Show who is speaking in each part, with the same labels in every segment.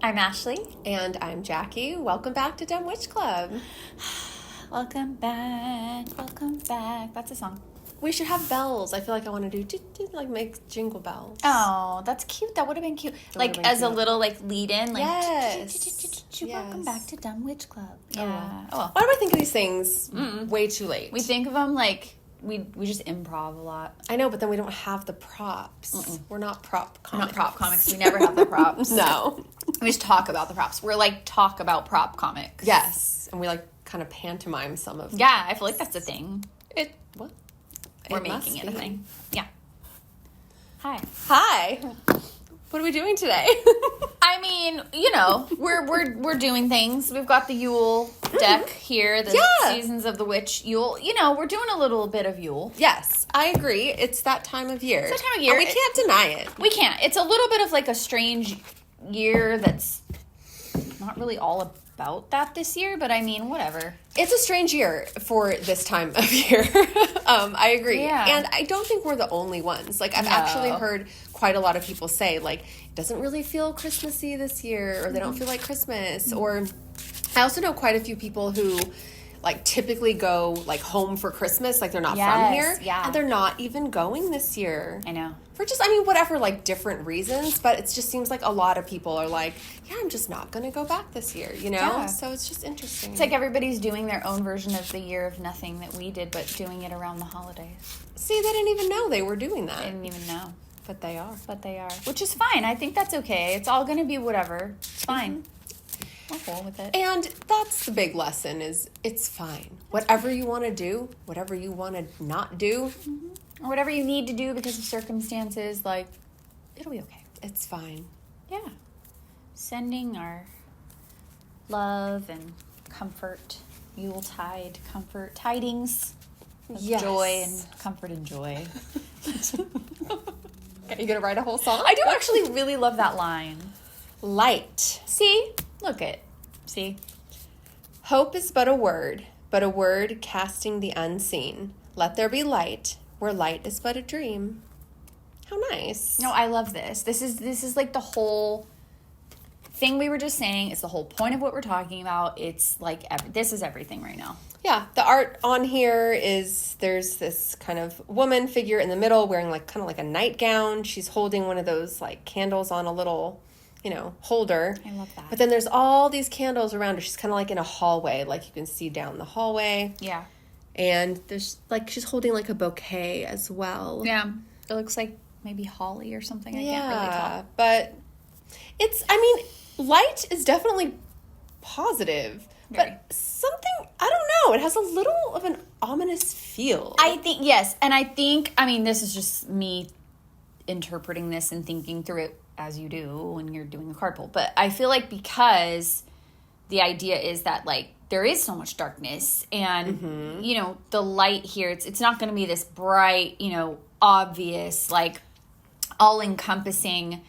Speaker 1: I'm Ashley.
Speaker 2: And I'm Jackie. Welcome back to Dumb Witch Club.
Speaker 1: Welcome back. That's a song.
Speaker 2: We should have bells. I feel like I want to do, like, make jingle bells.
Speaker 1: Oh, that's cute. That would have been cute. Like, as a little, like, lead-in. Like,
Speaker 2: yes.
Speaker 1: Welcome back to Dumb Witch Club. Yeah.
Speaker 2: Oh. Why do I think of these things way too late?
Speaker 1: We think of them, like, we just improv a lot.
Speaker 2: I know, but then we don't have the props. We're not prop comics.
Speaker 1: We're not prop comics. We never have the props.
Speaker 2: No.
Speaker 1: We just talk about the props. We're, like, talk about prop comics.
Speaker 2: Yes. And we, like, kind of pantomime some of them.
Speaker 1: Yeah, I feel like that's a thing.
Speaker 2: What?
Speaker 1: We're making it a thing. Yeah.
Speaker 2: Hi. What are we doing today?
Speaker 1: I mean, you know, we're doing things. We've got the Yule deck here, the Seasons of the Witch Yule. You know, we're doing a little bit of Yule.
Speaker 2: Yes, I agree. It's that time of year.
Speaker 1: It's that time of year.
Speaker 2: And we can't deny it.
Speaker 1: We can't. It's a little bit of like a strange year that's not really all about that this year, but I mean, whatever.
Speaker 2: It's a strange year for this time of year. I agree.
Speaker 1: Yeah.
Speaker 2: And I don't think we're the only ones. Like, I've actually heard quite a lot of people say, like, it doesn't really feel Christmassy this year, or they don't feel like Christmas. Or I also know quite a few people who, like, typically go, like, home for Christmas. Like, they're not from here.
Speaker 1: Yeah.
Speaker 2: And they're not even going this year.
Speaker 1: I know.
Speaker 2: For just, I mean, whatever, like, different reasons. But it just seems like a lot of people are like, yeah, I'm just not going to go back this year, you know?
Speaker 1: Yeah.
Speaker 2: So it's just interesting.
Speaker 1: It's like everybody's doing their own version of the year of nothing that we did, but doing it around the holidays.
Speaker 2: See, they didn't even know they were doing that.
Speaker 1: I didn't even know.
Speaker 2: But they are.
Speaker 1: Which is fine. I think that's okay. It's all going to be whatever. It's fine. We're cool with it.
Speaker 2: And that's the big lesson is it's fine. Whatever you want to do, whatever you want to not do.
Speaker 1: Or whatever you need to do because of circumstances, like, it'll be okay.
Speaker 2: It's fine.
Speaker 1: Yeah. Sending our love and comfort, Yuletide comfort, tidings of joy and comfort and joy.
Speaker 2: Okay, you gonna write a whole song?
Speaker 1: I do actually really love that line.
Speaker 2: Light.
Speaker 1: See? Look it. See?
Speaker 2: Hope is but a word casting the unseen. Let there be light, where light is but a dream. How nice.
Speaker 1: No, I love this. This is like the whole thing we were just saying. It's the whole point of what we're talking about. It's like, this is everything right now.
Speaker 2: Yeah, the art on here is, there's this kind of woman figure in the middle wearing like kind of like a nightgown. She's holding one of those like candles on a little, you know, holder.
Speaker 1: I love that.
Speaker 2: But then there's all these candles around her. She's kind of like in a hallway, like you can see down the hallway.
Speaker 1: Yeah.
Speaker 2: And there's like, she's holding like a bouquet as well.
Speaker 1: Yeah. It looks like maybe holly or something. I can't really tell.
Speaker 2: But it's, I mean, light is definitely positive.
Speaker 1: Very.
Speaker 2: But something, I don't know, it has a little of an ominous feel.
Speaker 1: I think, yes. And I think, I mean, this is just me interpreting this and thinking through it as you do when you're doing a card pull. But I feel like because the idea is that, like, there is so much darkness and, you know, the light here, it's not going to be this bright, you know, obvious, like, all-encompassing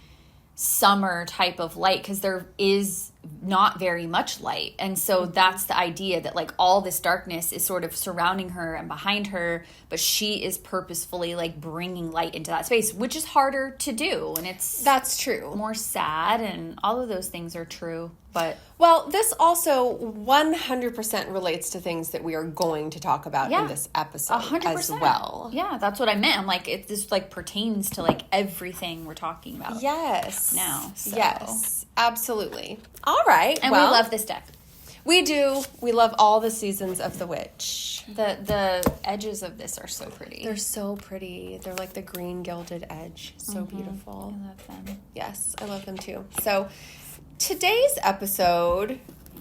Speaker 1: summer type of light because there is not very much light. And so that's the idea that like all this darkness is sort of surrounding her and behind her, but she is purposefully like bringing light into that space, which is harder to do. And
Speaker 2: that's true.
Speaker 1: More sad, and all of those things are true. But
Speaker 2: well, this also 100% relates to things that we are going to talk about in this episode 100%. As well.
Speaker 1: Yeah, that's what I meant. I'm like, this like pertains to like everything we're talking about.
Speaker 2: Yes.
Speaker 1: Now. So.
Speaker 2: Yes, absolutely. All right.
Speaker 1: And we love this deck.
Speaker 2: We do. We love all the seasons of the witch.
Speaker 1: The edges of this are so pretty.
Speaker 2: They're so pretty. They're like the green gilded edge. So beautiful.
Speaker 1: I love them.
Speaker 2: Yes, I love them too. So today's episode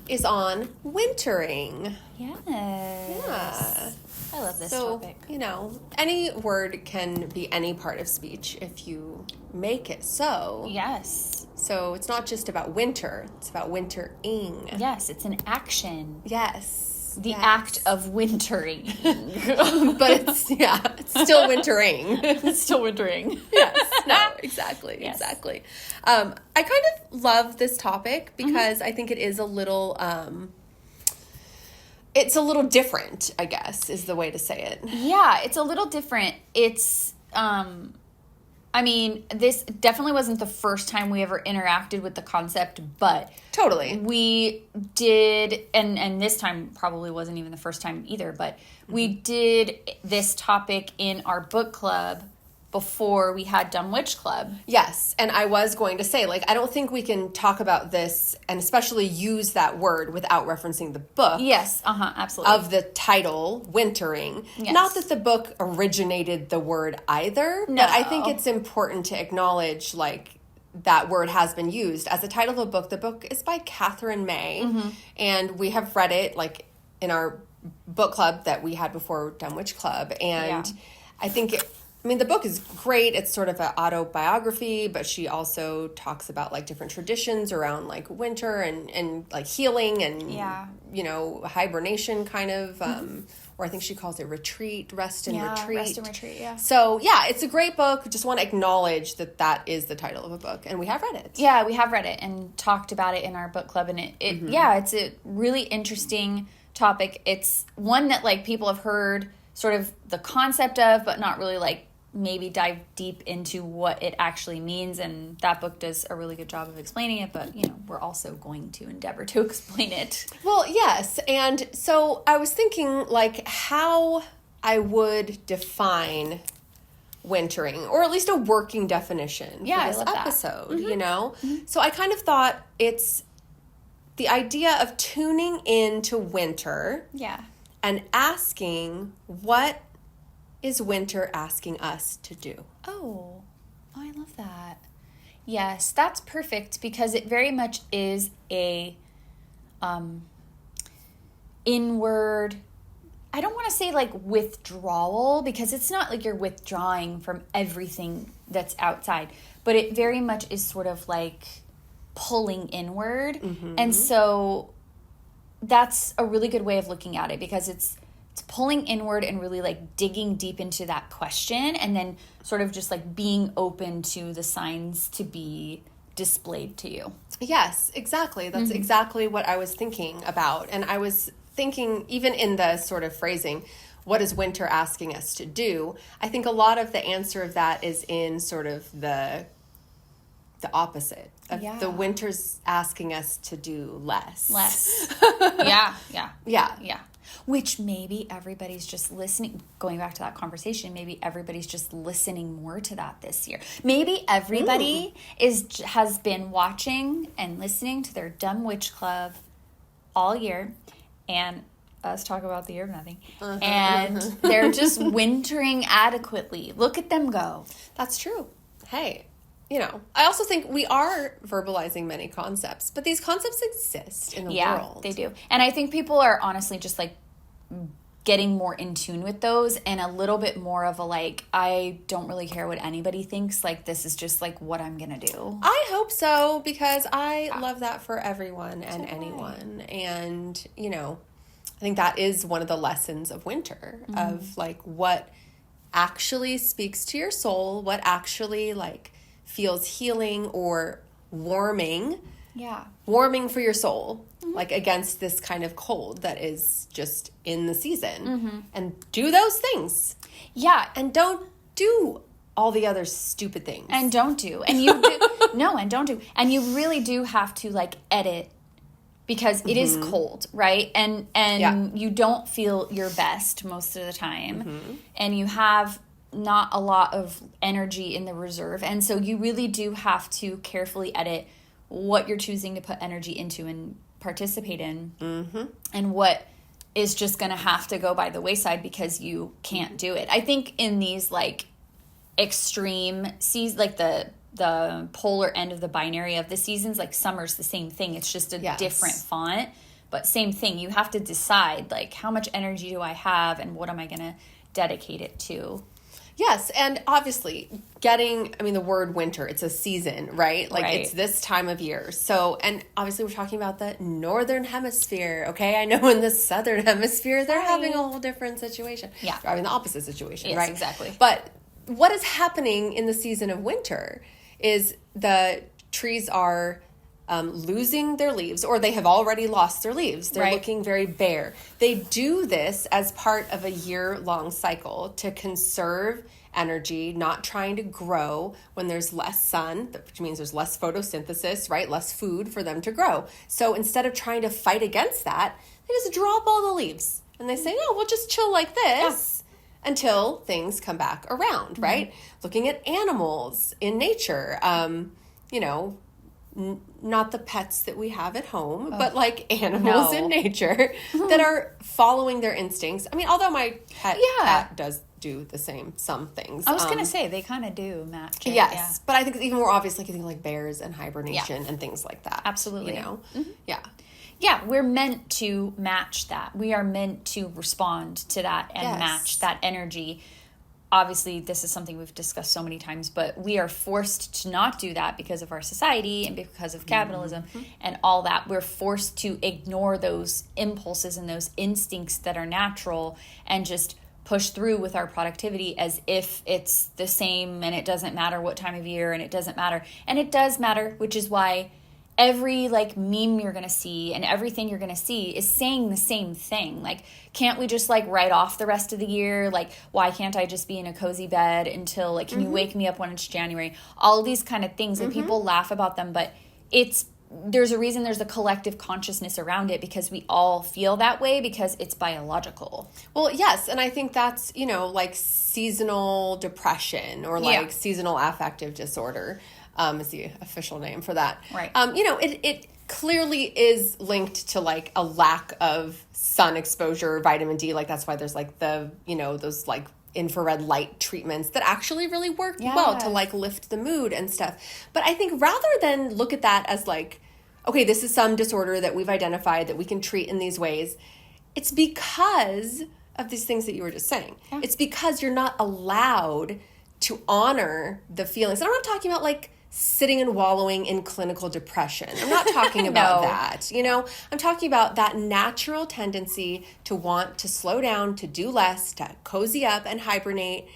Speaker 2: is on wintering.
Speaker 1: Yes.
Speaker 2: Yeah.
Speaker 1: I love this topic.
Speaker 2: You know, any word can be any part of speech if you make it so.
Speaker 1: Yes.
Speaker 2: So it's not just about winter. It's about wintering.
Speaker 1: Yes, it's an action.
Speaker 2: Yes.
Speaker 1: The act of wintering.
Speaker 2: But it's still wintering.
Speaker 1: It's still wintering.
Speaker 2: Yes. No, exactly. Yes. Exactly. I kind of love this topic because I think it is a little, it's a little different, I guess, is the way to say it.
Speaker 1: Yeah, it's a little different. It's, I mean, this definitely wasn't the first time we ever interacted with the concept, but
Speaker 2: totally
Speaker 1: we did, and this time probably wasn't even the first time either, but we did this topic in our book club before we had Dumb Witch Club.
Speaker 2: Yes, and I was going to say, like, I don't think we can talk about this and especially use that word without referencing the book.
Speaker 1: Yes, absolutely.
Speaker 2: Of the title, Wintering.
Speaker 1: Yes.
Speaker 2: Not that the book originated the word either,
Speaker 1: No.
Speaker 2: but I think it's important to acknowledge, like, that word has been used as a title of a book. The book is by Catherine May, and we have read it, like, in our book club that we had before Dumb Witch Club, and I think the book is great. It's sort of an autobiography, but she also talks about, like, different traditions around, like, winter and like, healing and, you know, hibernation kind of, or I think she calls it retreat, rest and retreat, yeah. So, yeah, it's a great book. Just want to acknowledge that that is the title of a book, and we have read it.
Speaker 1: Yeah, we have read it and talked about it in our book club, and it's a really interesting topic. It's one that, like, people have heard sort of the concept of, but not really, like, maybe dive deep into what it actually means, and that book does a really good job of explaining it, but, you know, we're also going to endeavor to explain it.
Speaker 2: Well, yes, and so I was thinking, like, how I would define wintering, or at least a working definition for this episode, you know? So I kind of thought it's the idea of tuning into winter and asking, what is winter asking us to do?
Speaker 1: Oh, I love that. Yes, that's perfect, because it very much is a inward, I don't want to say like withdrawal, because it's not like you're withdrawing from everything that's outside, but it very much is sort of like pulling inward. And so that's a really good way of looking at it, because it's pulling inward and really, like, digging deep into that question, and then sort of just, like, being open to the signs to be displayed to you.
Speaker 2: Yes, exactly. That's exactly what I was thinking about. And I was thinking, even in the sort of phrasing, what is winter asking us to do? I think a lot of the answer of that is in sort of the opposite. The winter's asking us to do less. Yeah. Which maybe everybody's just listening, going back to that conversation, maybe everybody's just listening more to that this year. Maybe everybody has been watching and listening to their Dumb Witch Club all year, and us talk about the year of nothing. And they're just wintering adequately. Look at them go. That's true. Hey, you know, I also think we are verbalizing many concepts, but these concepts exist in the world.
Speaker 1: Yeah, they do. And I think people are honestly just, like, getting more in tune with those, and a little bit more of a, like, I don't really care what anybody thinks. Like, this is just, like, what I'm going to do.
Speaker 2: I hope so, because I love that for everyone and anyone. And, you know, I think that is one of the lessons of winter, of, like, what actually speaks to your soul, what actually, like, feels healing or warming.
Speaker 1: Yeah.
Speaker 2: Warming for your soul, like, against this kind of cold that is just in the season. And do those things.
Speaker 1: Yeah.
Speaker 2: And don't do all the other stupid things.
Speaker 1: And don't do. And you do. No, and don't do. And you really do have to, like, edit, because it is cold, right? And you don't feel your best most of the time. And you have not a lot of energy in the reserve. And so you really do have to carefully edit what you're choosing to put energy into and participate in, and what is just going to have to go by the wayside because you can't do it. I think in these, like, extreme seasons, like the polar end of the binary of the seasons, like summer's the same thing. It's just a different font, but same thing. You have to decide, like, how much energy do I have and what am I going to dedicate it to?
Speaker 2: Yes, and obviously the word winter, it's a season, right? Like, it's this time of year. So, and obviously we're talking about the northern hemisphere, okay? I know in the southern hemisphere, they're having a whole different situation.
Speaker 1: Yeah.
Speaker 2: I mean, the opposite situation,
Speaker 1: yes,
Speaker 2: right?
Speaker 1: Exactly.
Speaker 2: But what is happening in the season of winter is the trees are losing their leaves, or they have already lost their leaves. They're looking very bare. They do this as part of a year-long cycle to conserve energy, not trying to grow when there's less sun, which means there's less photosynthesis, right? Less food for them to grow. So instead of trying to fight against that, they just drop all the leaves. And they say, no, we'll just chill like this until things come back around, right? Looking at animals in nature, you know, not the pets that we have at home, but like animals in nature that are following their instincts. I mean, although my cat does do the same, some things.
Speaker 1: I was going to say, they kind of do match.
Speaker 2: Yes, but I think it's even more obvious, like you think like bears and hibernation and things like that.
Speaker 1: Absolutely.
Speaker 2: You know?
Speaker 1: Yeah, we're meant to match that. We are meant to respond to that and match that energy. Obviously, this is something we've discussed so many times, but we are forced to not do that because of our society and because of capitalism and all that. We're forced to ignore those impulses and those instincts that are natural and just push through with our productivity as if it's the same and it doesn't matter what time of year and it doesn't matter. And it does matter, which is why every like meme you're going to see and everything you're going to see is saying the same thing. Like, can't we just like write off the rest of the year? Like, why can't I just be in a cozy bed until like, can you wake me up when it's January? All of these kind of things, and people laugh about them, but there's a reason there's a collective consciousness around it, because we all feel that way because it's biological.
Speaker 2: Well, yes. And I think that's, you know, like seasonal depression or like seasonal affective disorder is the official name for that.
Speaker 1: Right.
Speaker 2: You know, it clearly is linked to like a lack of sun exposure, vitamin D. Like that's why there's like the, you know, those like infrared light treatments that actually really work well to like lift the mood and stuff. But I think rather than look at that as like, okay, this is some disorder that we've identified that we can treat in these ways, it's because of these things that you were just saying. Yeah. It's because you're not allowed to honor the feelings. And I'm not talking about like sitting and wallowing in clinical depression. I'm not talking about that. You know, I'm talking about that natural tendency to want to slow down, to do less, to cozy up and hibernate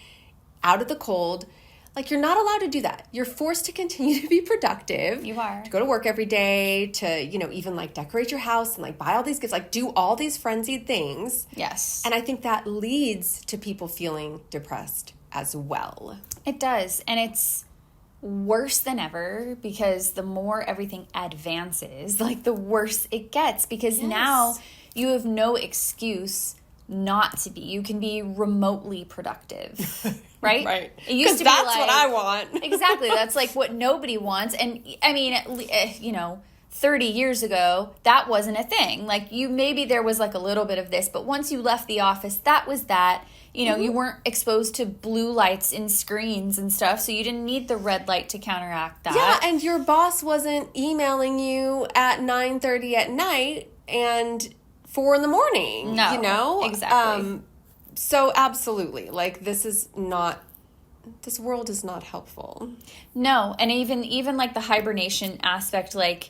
Speaker 2: out of the cold. Like, you're not allowed to do that. You're forced to continue to be productive.
Speaker 1: You are.
Speaker 2: To go to work every day, to, you know, even like decorate your house and like buy all these gifts, like do all these frenzied things.
Speaker 1: Yes.
Speaker 2: And I think that leads to people feeling depressed as well.
Speaker 1: It does. And it's worse than ever, because the more everything advances, like the worse it gets, because now you have no excuse not to be. You can be remotely productive, right?
Speaker 2: Right.
Speaker 1: It used to be
Speaker 2: that's
Speaker 1: like,
Speaker 2: what I want.
Speaker 1: Exactly. That's like what nobody wants. And I mean, you know, 30 years ago, that wasn't a thing. Like, maybe there was like a little bit of this, but once you left the office, that was that. You know, you weren't exposed to blue lights in screens and stuff, so you didn't need the red light to counteract that.
Speaker 2: Yeah, and your boss wasn't emailing you at 9:30 at night and 4 in the morning.
Speaker 1: No,
Speaker 2: you know?
Speaker 1: exactly.
Speaker 2: So absolutely, like this world is not helpful.
Speaker 1: No, and even like the hibernation aspect, like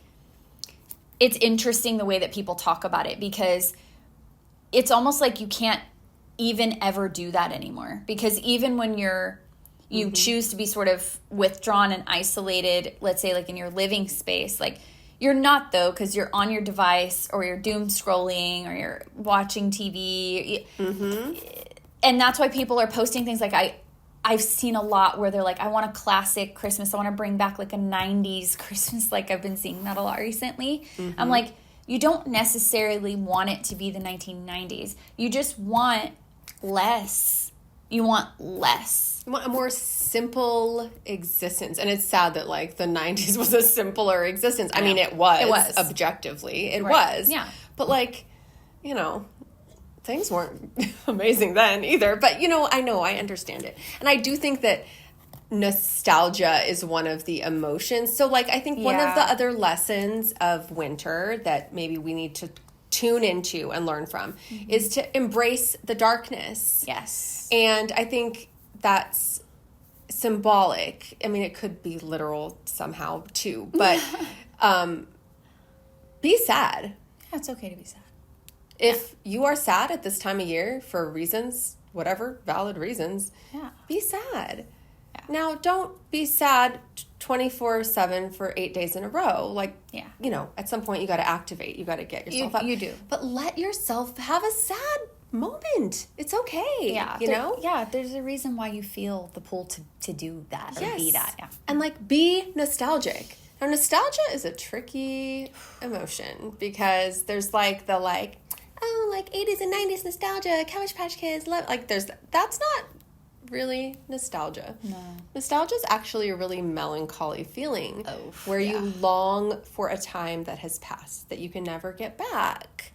Speaker 1: it's interesting the way that people talk about it, because it's almost like you can't even ever do that anymore, because even when you choose to be sort of withdrawn and isolated, let's say like in your living space, like you're not, though, because you're on your device or you're doom scrolling or you're watching TV. And that's why people are posting things like I've seen a lot where they're like, I want a classic Christmas. I want to bring back like a 90s Christmas. Like, I've been seeing that a lot recently. I'm like, you don't necessarily want it to be the 1990s. You just want less. You want less.
Speaker 2: You want a more simple existence. And it's sad that like the 90s was a simpler existence. I mean, it was. It was. Objectively. It was.
Speaker 1: Yeah.
Speaker 2: But like, you know, things weren't amazing then either. But, you know, I understand it. And I do think that nostalgia is one of the emotions. So, like, I think one of the other lessons of winter that maybe we need to tune into and learn from is to embrace the darkness.
Speaker 1: Yes.
Speaker 2: And I think that's symbolic. I mean, it could be literal somehow too. But be sad.
Speaker 1: Yeah, it's okay to be sad.
Speaker 2: If you are sad at this time of year for reasons, whatever, valid reasons, be sad. Yeah. Now, don't be sad 24/7 for 8 days in a row. Like,
Speaker 1: Yeah.
Speaker 2: you know, at some point you got to activate. You got to get yourself up.
Speaker 1: You do.
Speaker 2: But let yourself have a sad moment. It's okay.
Speaker 1: Yeah.
Speaker 2: You know?
Speaker 1: Yeah, there's a reason why you feel the pull to do that or be that. Yeah.
Speaker 2: And like, be nostalgic. Now, nostalgia is a tricky emotion because there's like the like, oh, like 80s and 90s nostalgia, Cabbage Patch Kids, love, like that's not really nostalgia.
Speaker 1: No.
Speaker 2: Nostalgia is actually a really melancholy feeling where you long for a time that has passed that you can never get back.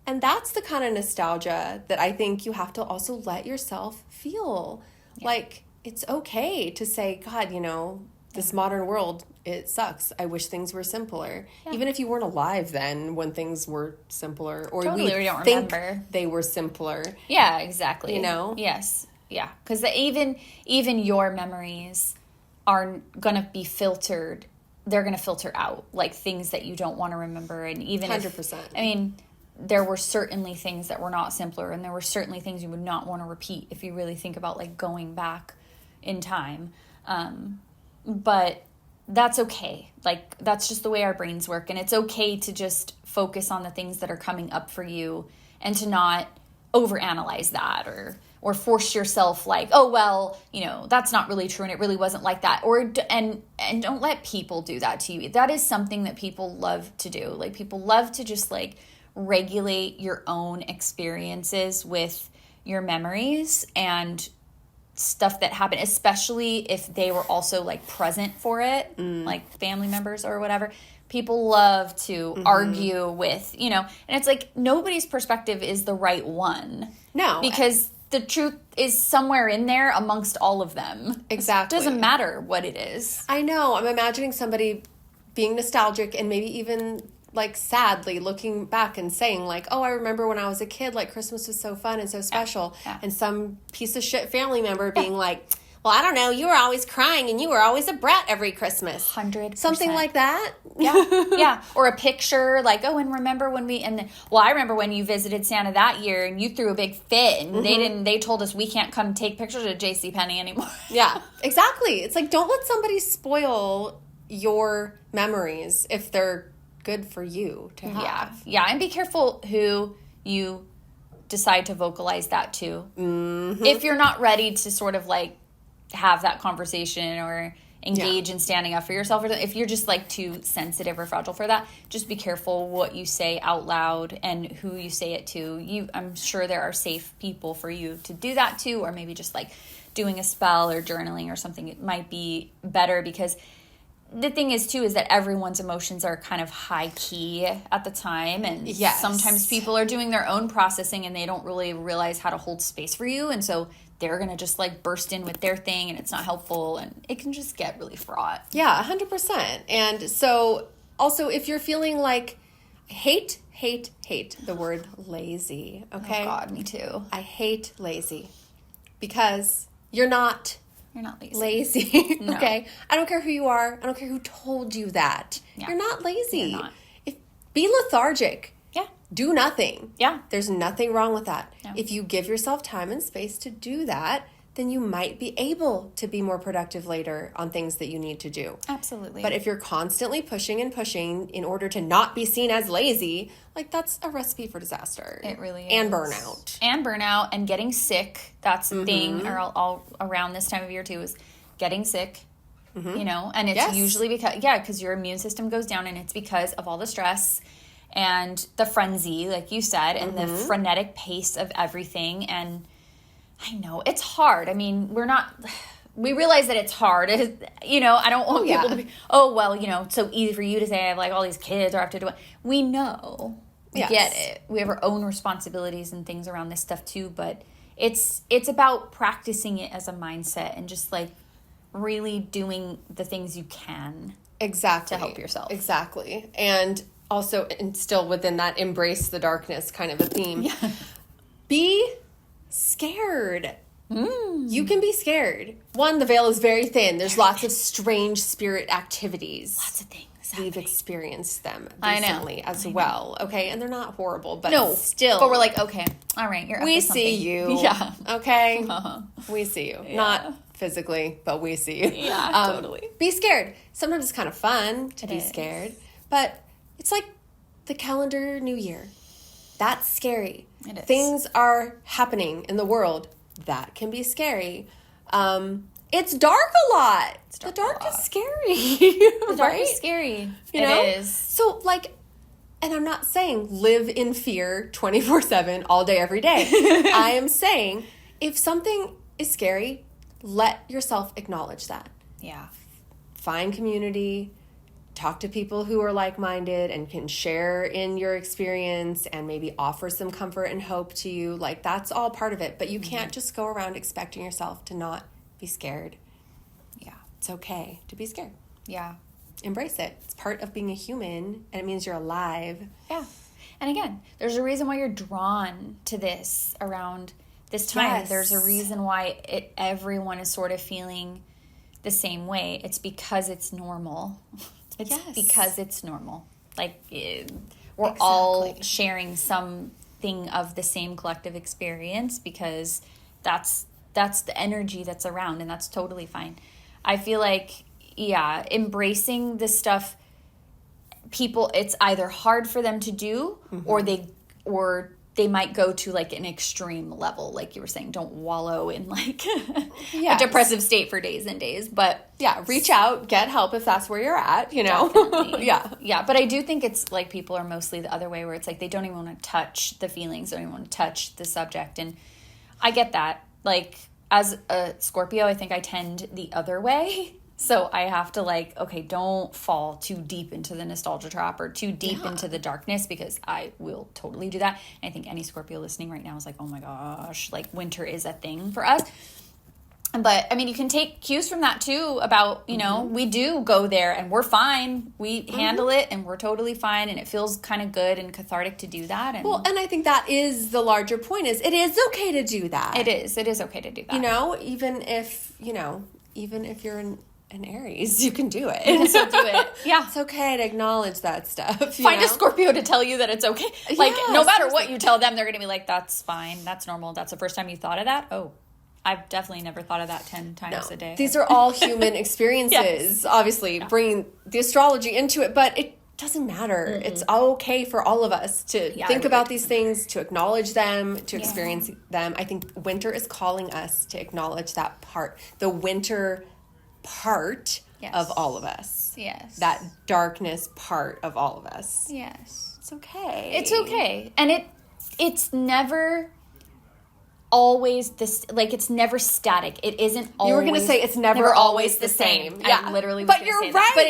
Speaker 2: And that's the kind of nostalgia that I think you have to also let yourself feel. Yeah. Like, it's okay to say, God, you know, this modern world, it sucks. I wish things were simpler. Yeah. Even if you weren't alive then when things were simpler. Or
Speaker 1: totally,
Speaker 2: we
Speaker 1: don't
Speaker 2: think
Speaker 1: remember.
Speaker 2: They were simpler.
Speaker 1: Yeah, exactly.
Speaker 2: You know?
Speaker 1: Yes. Yeah. Because even your memories are going to be filtered. They're going to filter out, like, things that you don't want to remember. And even
Speaker 2: 100%.
Speaker 1: I mean, there were certainly things that were not simpler. And there were certainly things you would not want to repeat if you really think about, like, going back in time. But that's okay. Like, that's just the way our brains work. And it's okay to just focus on the things that are coming up for you and to not overanalyze that or force yourself like, oh, well, you know, that's not really true and it really wasn't like that. And don't let people do that to you. That is something that people love to do. Like, people love to just, like, regulate your own experiences with your memories and stuff that happened, especially if they were also, like, present for it, like family members or whatever. People love to argue with, you know, and it's like nobody's perspective is the right one.
Speaker 2: No.
Speaker 1: Because the truth is somewhere in there amongst all of them.
Speaker 2: Exactly.
Speaker 1: It doesn't matter what it is.
Speaker 2: I know. I'm imagining somebody being nostalgic and maybe even, like, sadly looking back and saying, like, oh, I remember when I was a kid, like, Christmas was so fun and so special. Yeah. And some piece of shit family member being like, well, I don't know, you were always crying and you were always a brat every Christmas.
Speaker 1: 100%.
Speaker 2: Something like that.
Speaker 1: Yeah. Yeah. Or a picture like, oh, and remember when I remember when you visited Santa that year and you threw a big fit and they told us we can't come take pictures at JCPenney anymore.
Speaker 2: Yeah, exactly. It's like, don't let somebody spoil your memories if they're good for you to have.
Speaker 1: Yeah. And be careful who you decide to vocalize that to. If you're not ready to sort of, like, have that conversation or engage in standing up for yourself, or if you're just, like, too sensitive or fragile for that, just be careful what you say out loud and who you say it to. I'm sure there are safe people for you to do that to, or maybe just, like, doing a spell or journaling or something. It might be better, because the thing is, too, is that everyone's emotions are kind of high key at the time. And sometimes people are doing their own processing and they don't really realize how to hold space for you. And so they're going to just, like, burst in with their thing and it's not helpful. And it can just get really fraught.
Speaker 2: Yeah, 100%. And so also, if you're feeling like hate the word lazy, okay?
Speaker 1: Oh, God, me too.
Speaker 2: I hate lazy because you're not lazy.
Speaker 1: No.
Speaker 2: Okay? I don't care who you are. I don't care who told you that. Yeah. You're not lazy.
Speaker 1: You're not.
Speaker 2: Be lethargic.
Speaker 1: Yeah.
Speaker 2: Do nothing.
Speaker 1: Yeah.
Speaker 2: There's nothing wrong with that.
Speaker 1: No.
Speaker 2: If you give yourself time and space to do that, then you might be able to be more productive later on things that you need to do.
Speaker 1: Absolutely.
Speaker 2: But if you're constantly pushing and pushing in order to not be seen as lazy, like, that's a recipe for disaster.
Speaker 1: It really is.
Speaker 2: And burnout.
Speaker 1: And getting sick. That's the thing, or all around this time of year too, is getting sick. You know, and it's usually because your immune system goes down, and it's because of all the stress and the frenzy, like you said, and the frenetic pace of everything. And I know it's hard. I mean, we realize that it's hard. You know, I don't want people to be, oh, well, you know, it's so easy for you to say I have, like, all these kids or I have to do it. We know. We get it. We have our own responsibilities and things around this stuff too, but it's about practicing it as a mindset and just, like, really doing the things you can to help yourself.
Speaker 2: Exactly. And also, and still within that embrace the darkness kind of a theme, be scared. You can be scared. One, the veil is very thin. There's lots of strange spirit activities.
Speaker 1: Lots of things.
Speaker 2: We've experienced them recently as well. Okay, and they're not horrible, but still.
Speaker 1: But we're like, okay, all right, you're up to something.
Speaker 2: We see you.
Speaker 1: Yeah.
Speaker 2: Okay? We see you. Yeah. physically, but we see.
Speaker 1: Yeah, totally.
Speaker 2: Be scared. Sometimes it's kind of fun to be
Speaker 1: is.
Speaker 2: scared, but it's like the calendar new year. That's scary.
Speaker 1: It is.
Speaker 2: Things are happening in the world. That can be scary. It's dark a lot. The dark is scary.
Speaker 1: The dark
Speaker 2: right?
Speaker 1: is scary.
Speaker 2: You know?
Speaker 1: It is.
Speaker 2: So, like, and I'm not saying live in fear 24/7 all day, every day. I am saying if something is scary, let yourself acknowledge that.
Speaker 1: Yeah.
Speaker 2: Find community, talk to people who are like-minded and can share in your experience and maybe offer some comfort and hope to you. Like, that's all part of it. But you can't just go around expecting yourself to not be scared.
Speaker 1: Yeah.
Speaker 2: It's okay to be scared.
Speaker 1: Yeah.
Speaker 2: Embrace it. It's part of being a human, and it means you're alive.
Speaker 1: Yeah. And again, there's a reason why you're drawn to this around this time.
Speaker 2: Yes.
Speaker 1: There's a reason why everyone is sort of feeling the same way. It's because it's normal. It's because it's normal. Like, we're all sharing something of the same collective experience because that's the energy that's around, and that's totally fine. I feel like, embracing this stuff, people, it's either hard for them to do, or they might go to like an extreme level, like you were saying. Don't wallow in like a depressive state for days and days. But
Speaker 2: reach out, get help if that's where you're at, you know.
Speaker 1: Yeah. But I do think it's like people are mostly the other way, where it's like they don't even want to touch the feelings, don't even want to touch the subject. And I get that. Like, as a Scorpio, I think I tend the other way. So I have to like, okay, don't fall too deep into the nostalgia trap or too deep into the darkness, because I will totally do that. And I think any Scorpio listening right now is like, oh my gosh, like winter is a thing for us. But I mean, you can take cues from that too about, you know, we do go there and we're fine. We handle it and we're totally fine. And it feels kind of good and cathartic to do that. And,
Speaker 2: well, and I think that is the larger point, is it is okay to do that.
Speaker 1: It is okay to do that.
Speaker 2: You know, even if you're an Aries, you can do it.
Speaker 1: You can still do it. Yeah.
Speaker 2: It's okay to acknowledge that stuff.
Speaker 1: Find a Scorpio to tell you that it's okay. Like, no matter what you tell them, they're going to be like, that's fine. That's normal. That's the first time you thought of that? Oh, I've definitely never thought of that 10 times a day.
Speaker 2: These are all human experiences, obviously, bringing the astrology into it, but it doesn't matter. It's okay for all of us to think about these things, to acknowledge them, to experience them. I think winter is calling us to acknowledge that part, the winter part of all of us.
Speaker 1: Yes.
Speaker 2: That darkness part of all of us.
Speaker 1: Yes.
Speaker 2: It's okay.
Speaker 1: It's okay. And it's never always this, like, it's never static. It isn't always.
Speaker 2: You were going to say it's never always the same.
Speaker 1: Yeah. I literally was
Speaker 2: but
Speaker 1: going to say
Speaker 2: right.
Speaker 1: that. But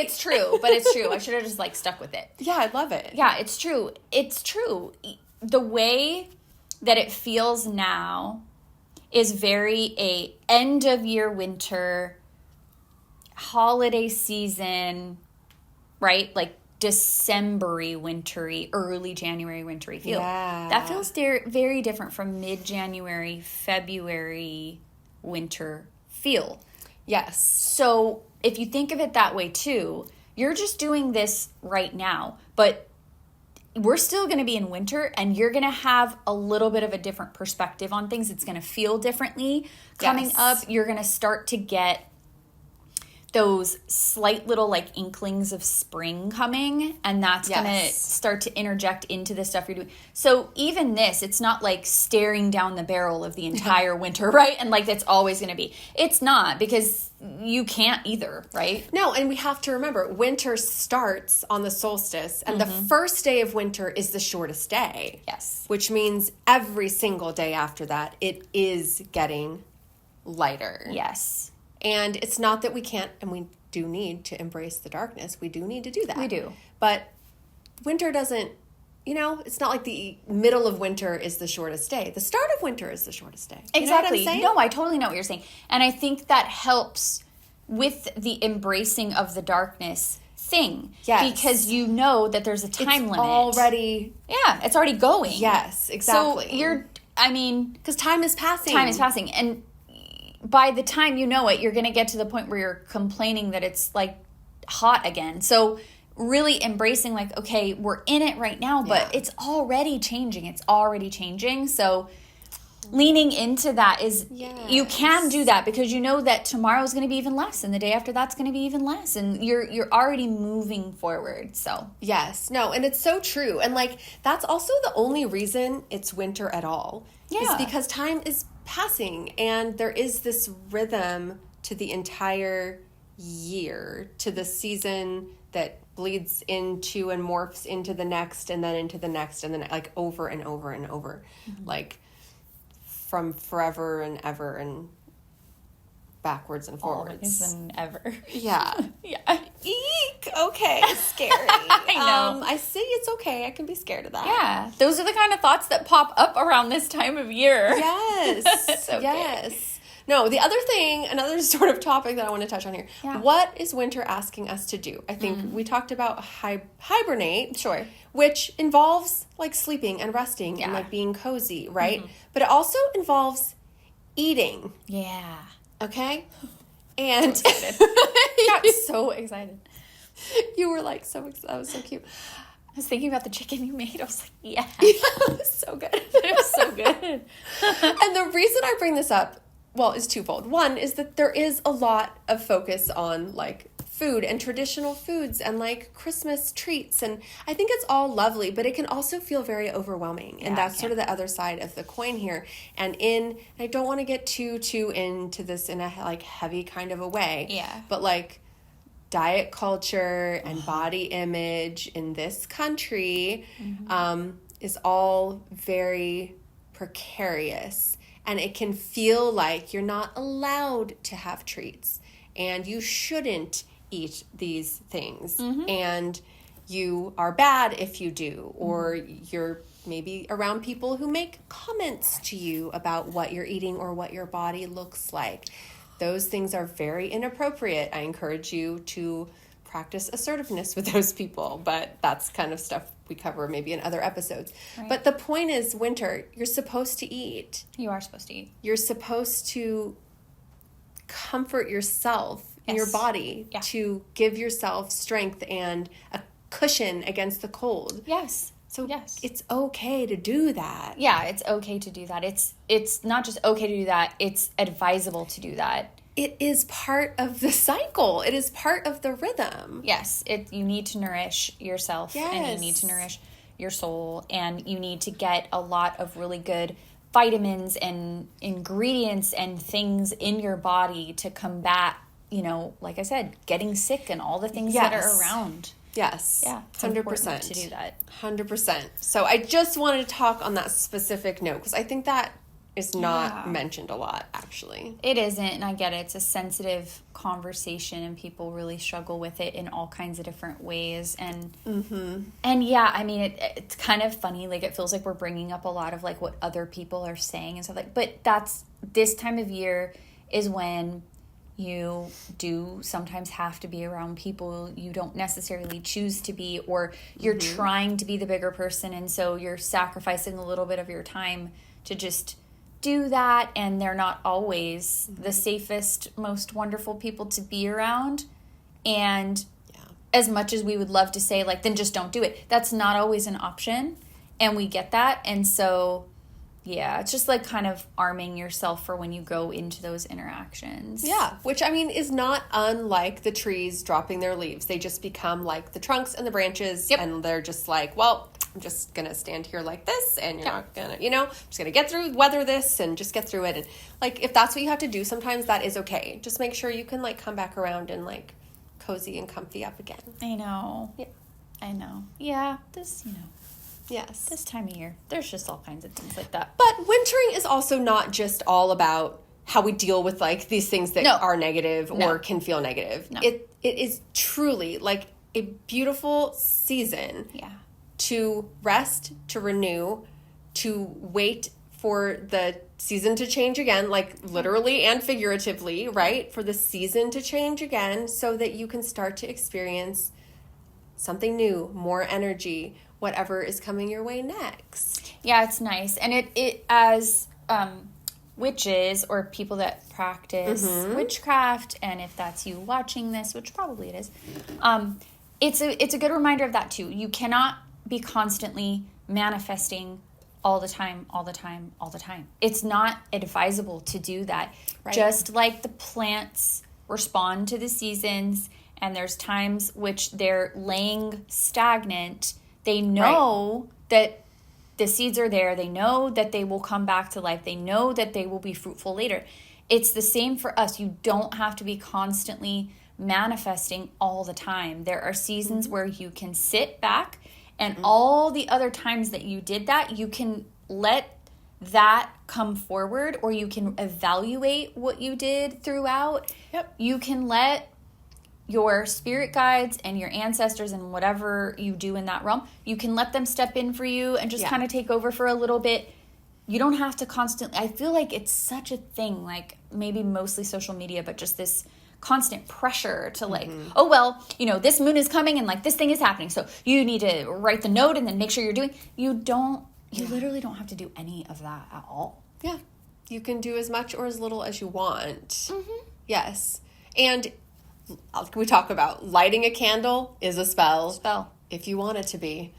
Speaker 1: it's true. I should have just like stuck with it.
Speaker 2: Yeah, I love it.
Speaker 1: Yeah, it's true. It's true. The way that it feels now is very a end of year winter, holiday season, right? Like December-y, wintry, early January wintry feel.
Speaker 2: Yeah.
Speaker 1: That feels very different from mid-January, February winter feel.
Speaker 2: Yes.
Speaker 1: So if you think of it that way too, you're just doing this right now, but we're still going to be in winter, and you're going to have a little bit of a different perspective on things. It's going to feel differently coming up. You're going to start to get those slight little like inklings of spring coming, and that's going to start to interject into the stuff you're doing. So even this, it's not like staring down the barrel of the entire winter, right? And like that's always going to be. It's not, because you can't either, right?
Speaker 2: No, and we have to remember, winter starts on the solstice, and the first day of winter is the shortest day.
Speaker 1: Yes.
Speaker 2: Which means every single day after that, it is getting lighter.
Speaker 1: Yes.
Speaker 2: And it's not that we can't, and we do need to embrace the darkness. We do need to do that.
Speaker 1: We do.
Speaker 2: But winter doesn't, it's not like the middle of winter is the shortest day. The start of winter is the shortest day.
Speaker 1: Exactly.
Speaker 2: You know what I'm saying?
Speaker 1: No, I totally know what you're saying. And I think that helps with the embracing of the darkness thing.
Speaker 2: Yes.
Speaker 1: Because you know that there's a time limit.
Speaker 2: Already.
Speaker 1: Yeah, it's already going.
Speaker 2: Yes, exactly.
Speaker 1: So because
Speaker 2: time is passing.
Speaker 1: Time is passing. And by the time you know it, you're going to get to the point where you're complaining that it's like hot again. So really embracing like, okay, we're in it right now, but it's already changing. It's already changing. So leaning into that is you can
Speaker 2: Yes.
Speaker 1: do that because you know that tomorrow is going to be even less and the day after that's going to be even less and you're already moving forward. So
Speaker 2: Yes. No, and it's so true. And like that's also the only reason it's winter at all.
Speaker 1: Yeah.
Speaker 2: Is because time is passing and there is this rhythm to the entire year, to the season that bleeds into and morphs into the next and then into the next and then like over and over and over. Like from forever and ever and backwards and forwards.
Speaker 1: always and ever.
Speaker 2: Yeah.
Speaker 1: Yeah.
Speaker 2: Eek. Okay. Scary.
Speaker 1: I know.
Speaker 2: I see. It's okay. I can be scared of that.
Speaker 1: Yeah. Those are the kind of thoughts that pop up around this time of year.
Speaker 2: Yes.
Speaker 1: It's okay.
Speaker 2: Yes. No, the other thing, another sort of topic that I want to touch on here.
Speaker 1: Yeah.
Speaker 2: What is winter asking us to do? I think we talked about hibernate.
Speaker 1: Sure.
Speaker 2: Which involves like sleeping and resting and
Speaker 1: Yeah.
Speaker 2: like being cozy, right? But it also involves eating.
Speaker 1: Yeah.
Speaker 2: Okay? And
Speaker 1: Got so excited.
Speaker 2: you were like so excited. That was so cute.
Speaker 1: I was thinking about the chicken you made. I was like, yeah.
Speaker 2: It was so good.
Speaker 1: It was so good.
Speaker 2: And the reason I bring this up, well, is twofold. One is that there is a lot of focus on like food and traditional foods and like Christmas treats. And I think it's all lovely, but it can also feel very overwhelming.
Speaker 1: Yeah,
Speaker 2: And that's
Speaker 1: it
Speaker 2: sort of the other side of the coin here. And I don't want to get too into this in a like heavy kind of a way.
Speaker 1: Yeah.
Speaker 2: But like diet culture and body image in this country is all very precarious. And it can feel like you're not allowed to have treats and you shouldn't eat these things. And you are bad if you do, or you're maybe around people who make comments to you about what you're eating or what your body looks like. Those things are very inappropriate. I encourage you to practice assertiveness with those people, but that's kind of stuff we cover maybe in other episodes.
Speaker 1: Right.
Speaker 2: But the point is, winter, you're supposed to eat.
Speaker 1: You are supposed to eat.
Speaker 2: You're supposed to comfort yourself in your
Speaker 1: Yes.
Speaker 2: body,
Speaker 1: Yeah.
Speaker 2: to give yourself strength and a cushion against the cold.
Speaker 1: Yes.
Speaker 2: So
Speaker 1: yes.
Speaker 2: it's okay to do that.
Speaker 1: Yeah, it's okay to do that. It's not just okay to do that, it's advisable to do that.
Speaker 2: It is part of the cycle. It is part of the rhythm.
Speaker 1: Yes, you need to nourish yourself and you need to
Speaker 2: Yes.
Speaker 1: nourish your soul and you need to get a lot of really good vitamins and ingredients and things in your body to combat, like I said, getting sick and all the things that are
Speaker 2: Yes.
Speaker 1: around.
Speaker 2: Yes.
Speaker 1: Yeah, it's
Speaker 2: 100%
Speaker 1: important to do that.
Speaker 2: 100%. So I just wanted to talk on that specific note because I think that is not
Speaker 1: Yeah.
Speaker 2: mentioned a lot, actually.
Speaker 1: It isn't, and I get it. It's a sensitive conversation, and people really struggle with it in all kinds of different ways. And and yeah, I mean, it's kind of funny. Like, it feels like we're bringing up a lot of like what other people are saying and stuff like. But that's this time of year is when you do sometimes have to be around people you don't necessarily choose to be, or you're trying to be the bigger person, and so you're sacrificing a little bit of your time to just do that, and they're not always the safest, most wonderful people to be around. And as much as we would love to say, like, then just don't do it, that's not always an option, and we get that. And so yeah, it's just like kind of arming yourself for when you go into those interactions.
Speaker 2: Yeah, which I mean is not unlike the trees dropping their leaves. They just become like the trunks and the branches, and they're just like, well, I'm just going to stand here like this, and you're not going to, I'm just going to get through, weather this, and just get through it. And like, if that's what you have to do, sometimes that is okay. Just make sure you can like come back around and like cozy and comfy up again.
Speaker 1: I know.
Speaker 2: Yeah.
Speaker 1: I know. Yeah, this
Speaker 2: Yes.
Speaker 1: time of year, there's just all kinds of things like that.
Speaker 2: But wintering is also not just all about how we deal with like these things that are negative or can feel negative.
Speaker 1: No.
Speaker 2: It is truly like a beautiful season to rest, to renew, to wait for the season to change again, like literally and figuratively, right? For the season to change again so that you can start to experience something new, more energy, whatever is coming your way next.
Speaker 1: Yeah, it's nice. And it as witches or people that practice witchcraft, and if that's you watching this, which probably it is, it's a good reminder of that too. You cannot be constantly manifesting all the time, all the time, all the time. It's not advisable to do that.
Speaker 2: Right.
Speaker 1: Just like the plants respond to the seasons, and there's times which they're laying stagnant. They know that the seeds are there. They know that they will come back to life. They know that they will be fruitful later. It's the same for us. You don't have to be constantly manifesting all the time. There are seasons where you can sit back, and all the other times that you did that, you can let that come forward, or you can evaluate what you did throughout.
Speaker 2: Yep.
Speaker 1: You can let your spirit guides and your ancestors and whatever you do in that realm, you can let them step in for you and just kind of take over for a little bit. You don't have to constantly, I feel like it's such a thing, like maybe mostly social media, but just this constant pressure to like, oh, well, you know, this moon is coming and like this thing is happening. So you need to write the note and then make sure you're doing, you literally don't have to do any of that at all.
Speaker 2: Yeah. You can do as much or as little as you want. Yes. And we talk about lighting a candle is a spell. If you want it to be.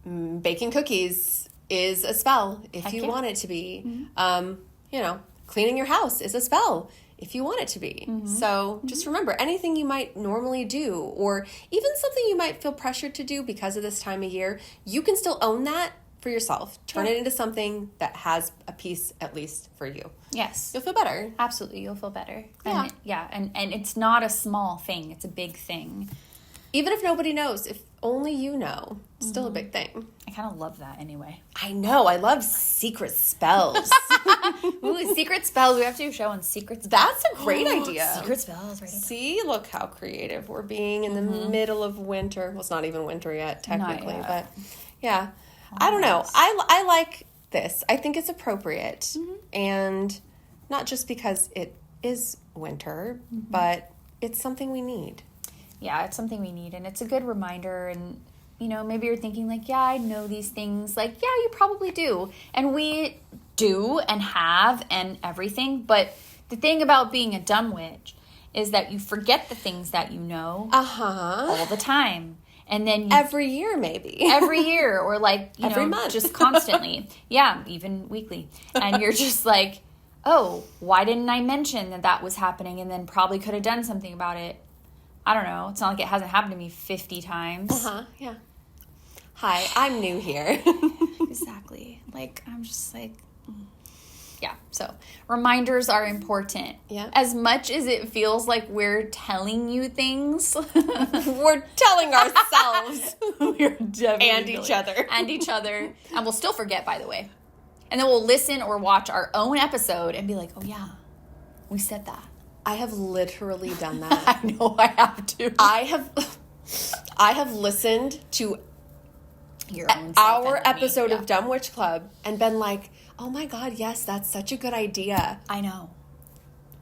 Speaker 2: Baking cookies is a spell if you want it to be. You know, cleaning your house is a spell if you want it to be. So just remember, anything you might normally do, or even something you might feel pressured to do because of this time of year, you can still own that for yourself. Turn it into something that has a piece, at least for you.
Speaker 1: Yes.
Speaker 2: You'll feel better.
Speaker 1: Absolutely. You'll feel better.
Speaker 2: Yeah.
Speaker 1: And it's not a small thing. It's a big thing.
Speaker 2: Even if nobody knows, if only you know, it's still a big thing.
Speaker 1: I kind of love that anyway.
Speaker 2: I know. I love secret spells.
Speaker 1: Ooh, secret spells. We have to do a show on secret spells.
Speaker 2: That's a great idea.
Speaker 1: Secret spells. Right.
Speaker 2: See, look how creative we're being in the middle of winter. Well, it's not even winter yet, technically.
Speaker 1: Not yet.
Speaker 2: But yeah, I don't know. I like this. I think it's appropriate. And not just because it is winter, but it's something we need.
Speaker 1: Yeah, it's something we need, and it's a good reminder. And you know, maybe you're thinking like, yeah, I know these things. Like, yeah, you probably do, and we do and have and everything. But the thing about being a dumb witch is that you forget the things that you know all the time, and then
Speaker 2: every year, maybe
Speaker 1: every year, or like
Speaker 2: every month,
Speaker 1: just constantly. Yeah, even weekly, and you're just like, oh, why didn't I mention that was happening, and then probably could have done something about it. I don't know. It's not like it hasn't happened to me 50 times.
Speaker 2: Yeah. Hi, I'm new here.
Speaker 1: Exactly. Like, I'm just like, yeah. So, reminders are important.
Speaker 2: Yeah.
Speaker 1: As much as it feels like we're telling you things,
Speaker 2: we're telling ourselves.
Speaker 1: We're definitely
Speaker 2: and each other.
Speaker 1: And each other. And we'll still forget, by the way. And then we'll listen or watch our own episode and be like, oh, yeah, we said that.
Speaker 2: I have literally done that.
Speaker 1: I know I have to.
Speaker 2: I have listened to
Speaker 1: your own
Speaker 2: our episode of Dumb Witch Club and been like, oh my God, yes, that's such a good idea.
Speaker 1: I know.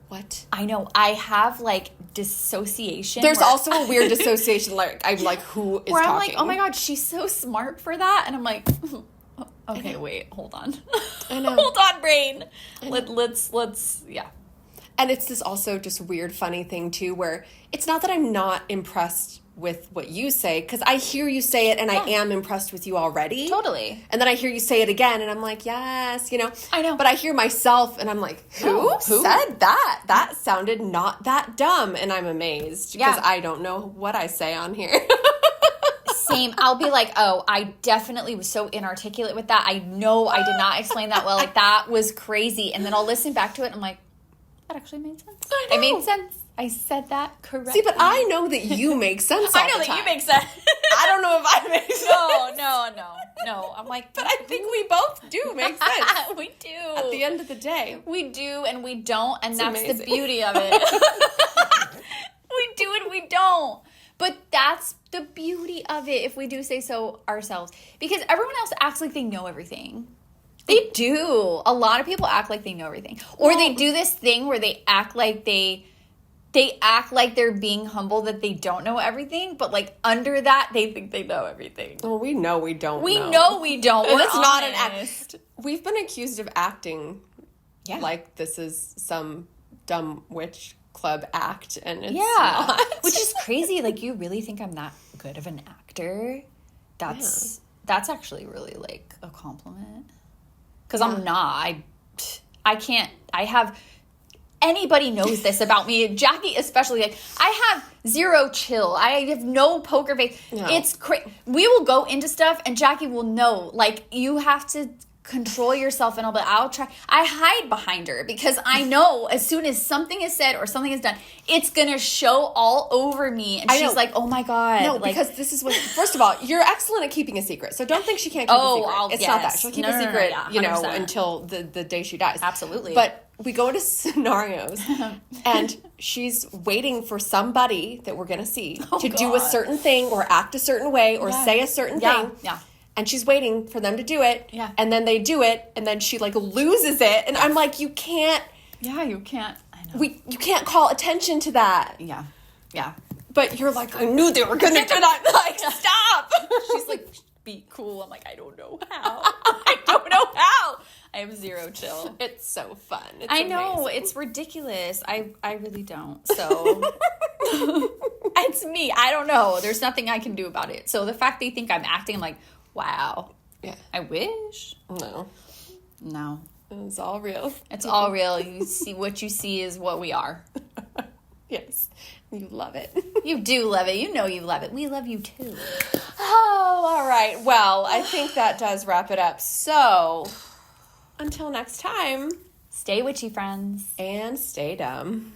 Speaker 2: What?
Speaker 1: I know. I have like dissociation.
Speaker 2: There's also a weird dissociation. Like, I'm like, who is
Speaker 1: where
Speaker 2: talking?
Speaker 1: I'm like, oh my God, she's so smart for that. And I'm like, okay, wait, hold on.
Speaker 2: I know.
Speaker 1: Hold on, brain. Let's, yeah.
Speaker 2: And it's this also just weird, funny thing, too, where it's not that I'm not impressed with what you say, because I hear you say it and I am impressed with you already.
Speaker 1: Totally.
Speaker 2: And then I hear you say it again and I'm like, yes, you know.
Speaker 1: I know.
Speaker 2: But I hear myself and I'm like, who said that? That sounded not that dumb. And I'm amazed because I don't know what I say on here.
Speaker 1: Same. I'll be like, oh, I definitely was so inarticulate with that. I know I did not explain that well. Like, that was crazy. And then I'll listen back to it and I'm like, that actually made sense. It made sense. I said that correctly.
Speaker 2: See, but I know that you make sense all
Speaker 1: I know
Speaker 2: the
Speaker 1: that
Speaker 2: time.
Speaker 1: you make sense.
Speaker 2: I don't know if I make sense.
Speaker 1: No. I'm like,
Speaker 2: but I think we both do make sense.
Speaker 1: We do.
Speaker 2: At the end of the day.
Speaker 1: We do and we don't, and that's
Speaker 2: amazing.
Speaker 1: the beauty of it. We do and we don't. But that's the beauty of it, if we do say so ourselves. Because everyone else acts like they know everything. They do. A lot of people act like they know everything. Or they do this thing where they act like they act like they're being humble, that they don't know everything, but like under that they think they know everything.
Speaker 2: Well, we know we don't.
Speaker 1: We know we don't.
Speaker 2: And it's not an act. We've been accused of acting like this is some dumb witch club act, and it's not.
Speaker 1: Which is crazy. Like, you really think I'm that good of an actor? That's That's actually really, like, a compliment. Because I'm not. I can't. I have... Anybody knows this about me. Jackie especially. Like, I have zero chill. I have no poker face. No. It's crazy. We will go into stuff, and Jackie will know. Like, you have to control yourself and all, but I'll try. I hide behind her because I know as soon as something is said or something is done, it's gonna show all over me. And she's like, "Oh my god!"
Speaker 2: No,
Speaker 1: like,
Speaker 2: because this is what. First of all, you're excellent at keeping a secret, so don't think she can't keep a secret. It's not that she'll keep a secret, until the day she dies.
Speaker 1: Absolutely.
Speaker 2: But we go into scenarios, and she's waiting for somebody that we're gonna see to do a certain thing or act a certain way or say a certain thing.
Speaker 1: Yeah.
Speaker 2: And she's waiting for them to do it.
Speaker 1: Yeah.
Speaker 2: And then they do it. And then she, like, loses it. And I'm like, you can't.
Speaker 1: Yeah, you can't. I know.
Speaker 2: You can't call attention to that.
Speaker 1: Yeah. Yeah.
Speaker 2: But you're like, I knew they were going to do that. Like, stop.
Speaker 1: She's like, be cool. I'm like, I don't know how. I don't know how. I have zero chill.
Speaker 2: It's so fun. It's
Speaker 1: I know.
Speaker 2: amazing.
Speaker 1: It's ridiculous. I really don't. So it's me. I don't know. There's nothing I can do about it. So the fact they think I'm acting, I'm like, wow.
Speaker 2: Yeah.
Speaker 1: I wish. No.
Speaker 2: It's all real.
Speaker 1: It's all real. You see, what you see is what we are.
Speaker 2: Yes. You love it.
Speaker 1: You do love it. You know you love it. We love you too.
Speaker 2: Oh, all right. Well, I think that does wrap it up. So, until next time.
Speaker 1: Stay witchy, friends.
Speaker 2: And stay dumb.